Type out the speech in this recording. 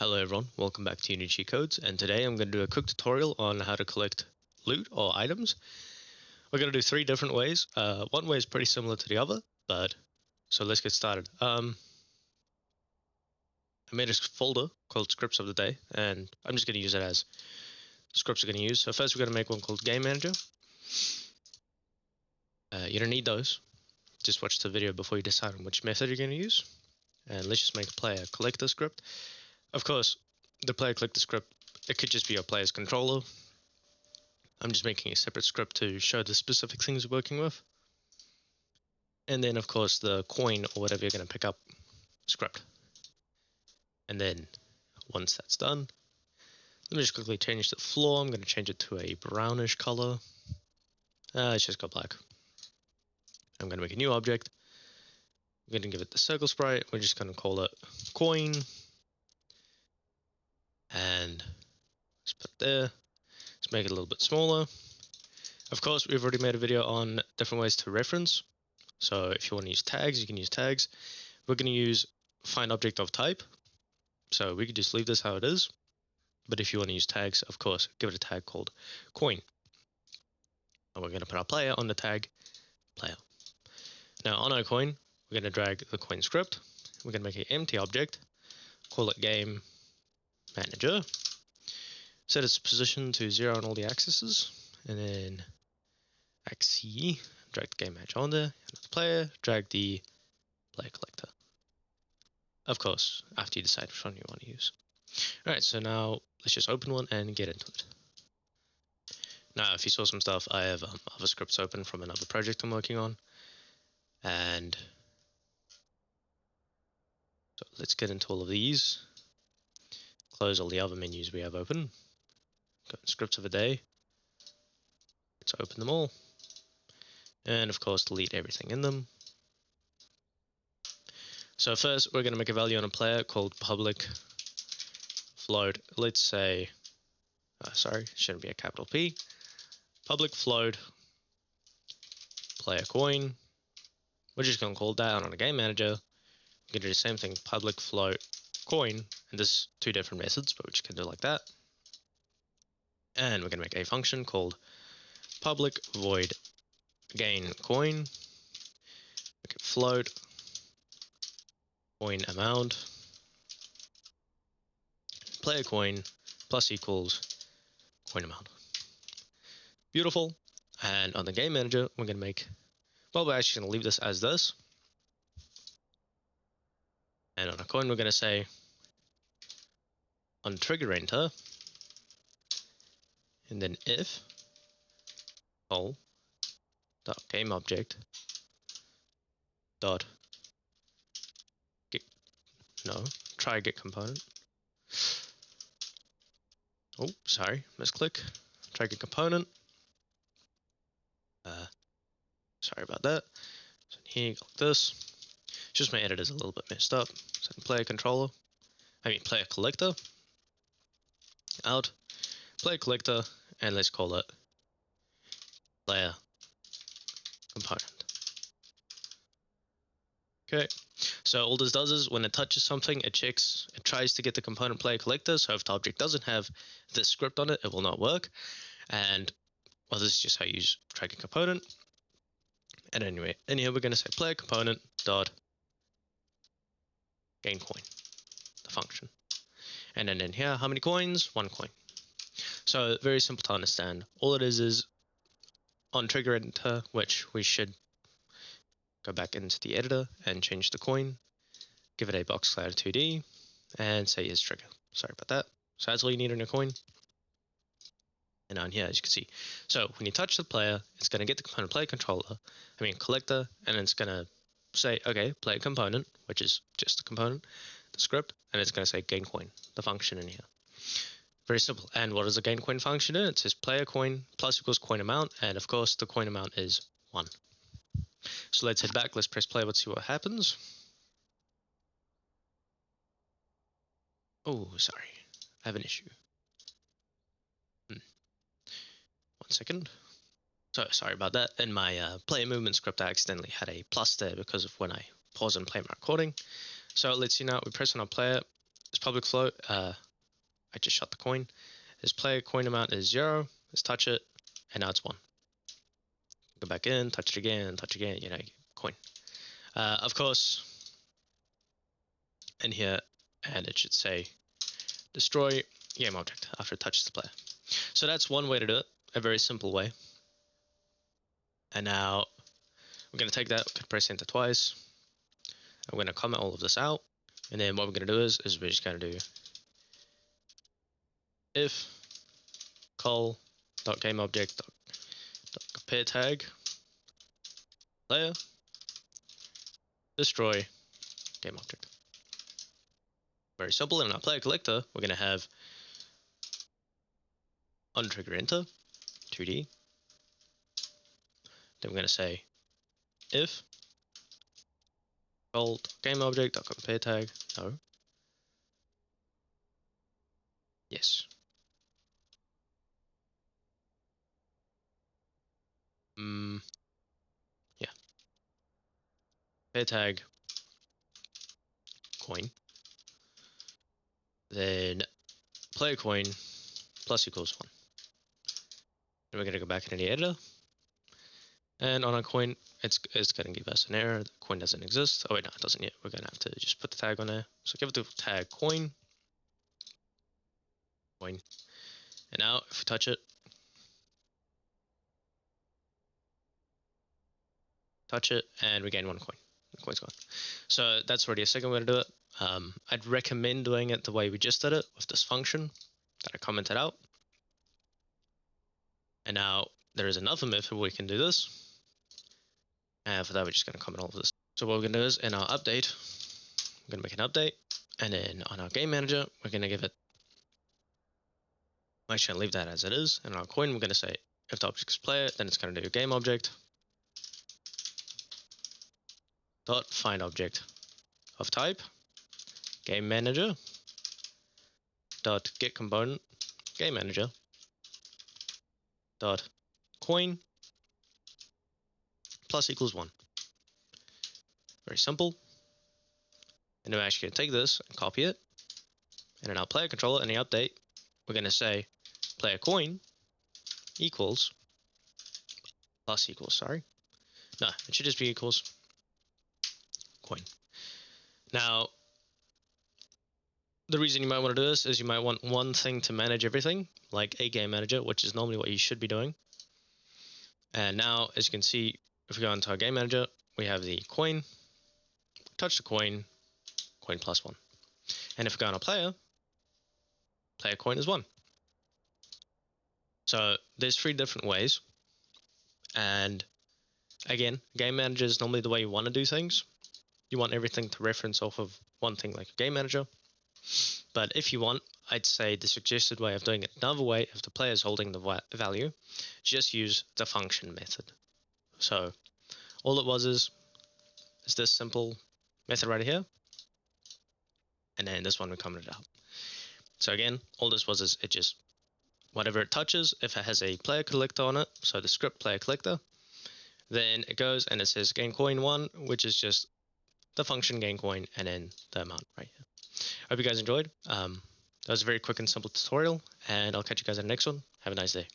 Hello everyone, welcome back to Unity Codes, and today I'm going to do a quick tutorial on how to collect loot or items. We're going to do three different ways. One way is pretty similar to the other, so let's get started. I made a folder called Scripts of the Day, and I'm just going to use it as scripts we're going to use. So first we're going to make one called Game Manager. You don't need those. Just watch the video before you decide on which method you're going to use. And let's just make a player collector script. Of course, the player collector script, it could just be your player's controller. I'm just making a separate script to show the specific things we're working with. And then, of course, the coin or whatever you're going to pick up script. And then, once that's done, let me just quickly change the floor. I'm going to change it to a brownish color. Let's just go black. I'm going to make a new object. I'm going to give it the circle sprite. We're just going to call it coin. And let's put it there. Let's make it a little bit smaller. Of course, we've already made a video on different ways to reference. So if you want to use tags, you can use tags. We're going to use find object of type. So we could just leave this how it is. But if you want to use tags, of course, give it a tag called coin. And we're going to put our player on the tag player. Now on our coin, we're going to drag the coin script. We're going to make an empty object, call it game manager. Set its position to 0 on all the axes, and then axis, drag the game manager on there, another player, drag the player collector. Of course, after you decide which one you want to use. Alright, so now let's just open one and get into it. Now, if you saw some stuff, I have other scripts open from another project I'm working on, and so let's get into all of these. Close all the other menus we have open. Go in scripts of a day. Let's open them all. And of course, delete everything in them. So first, we're going to make a value on a player called public float. Let's say, sorry, shouldn't be a capital P. Public float player coin. We're just going to call that on a game manager. We're going to do the same thing, public float coin. And there's two different methods, but we just can do it like that. And we're going to make a function called public void gain coin. Make it float coin amount player coin plus equals coin amount. Beautiful. And on the game manager, we're going to make, well, we're actually going to leave this as this. And on a coin, we're going to say on trigger enter, and then if dot game object dot get try get component. Oh, sorry, misclick. Try get component. Sorry about that. So here you go like this. Just my editor's a little bit messed up. So player collector out, player collector, and let's call it player component. Okay, so all this does is when it touches something, it tries to get the component player collector. So if the object doesn't have this script on it, it will not work. And well, this is just how you use tracking component. And anyway, in here we're going to say player component dot gain coin, the function. And then in here, how many coins? 1 coin. So very simple to understand. All it is on trigger enter, which we should go back into the editor and change the coin, give it a box cloud 2D, and say is trigger. Sorry about that. So that's all you need on your coin. And on here, as you can see, so when you touch the player, it's going to get the component player collector, and it's going to say, okay, player component, which is just the component, the script, and it's going to say gain coin, the function in here. Very simple. And what is the gain coin function in? It says player coin plus equals coin amount, and of course the coin amount is 1. So let's head back, let's press play, let's see what happens. Oh, sorry, I have an issue. 1 second. So sorry about that. In my player movement script, I accidentally had a plus there because of when I pause and play my recording. So let's see now, we press on our player, this public float, I just shot the coin. This player coin amount is 0. Let's touch it, and now it's 1. Go back in, touch it again, you know, coin. Of course, in here, and it should say destroy game object after it touches the player. So that's one way to do it, a very simple way. And now we're going to take that, press enter twice. I'm going to comment all of this out, and then what we're going to do is we're just going to do if call dot game object dot compare tag player destroy game object. Very simple. And in our player collector, we're going to have on trigger enter 2D. Then we're going to say if call game object dot compare tag no yes. Yeah. Compare tag coin. Then player coin plus equals 1. Then we're going to go back into the editor. And on our coin, it's going to give us an error. The coin doesn't exist. Oh wait, no, it doesn't yet. We're going to have to just put the tag on there. So give it the tag coin. And now if we touch it, and we gain 1 coin. The coin's gone. So that's already a second way to do it. I'd recommend doing it the way we just did it with this function that I commented out. And now there is another method where we can do this. And for that, we're just going to comment all of this. So what we're going to do is in our update, we're going to make an update. And then on our game manager, we're going to give it, I'm actually going to leave that as it is. And on our coin, we're going to say if the object is player, then it's going to do game object dot find object of type game manager dot get component game manager dot coin plus equals 1. Very simple. And I'm actually going to take this and copy it. And in our player controller in the update, we're going to say player coin equals plus equals, sorry. No, it should just be equals coin. Now, the reason you might want to do this is you might want one thing to manage everything, like a game manager, which is normally what you should be doing. And now, as you can see, if we go into our game manager, we have the coin, touch the coin, coin plus 1. And if we go on a player, player coin is 1. So there's 3 different ways. And again, game manager is normally the way you want to do things. You want everything to reference off of one thing like a game manager. But if you want, I'd say the suggested way of doing it another way, if the player is holding the value, just use the function method. So all it was is this simple method right here. And then this one we commented out. So again, all this was is it just, whatever it touches, if it has a player collector on it, so the script player collector, then it goes and it says gain coin 1, which is just the function gain coin and then the amount right here. I hope you guys enjoyed. That was a very quick and simple tutorial, and I'll catch you guys in the next one. Have a nice day.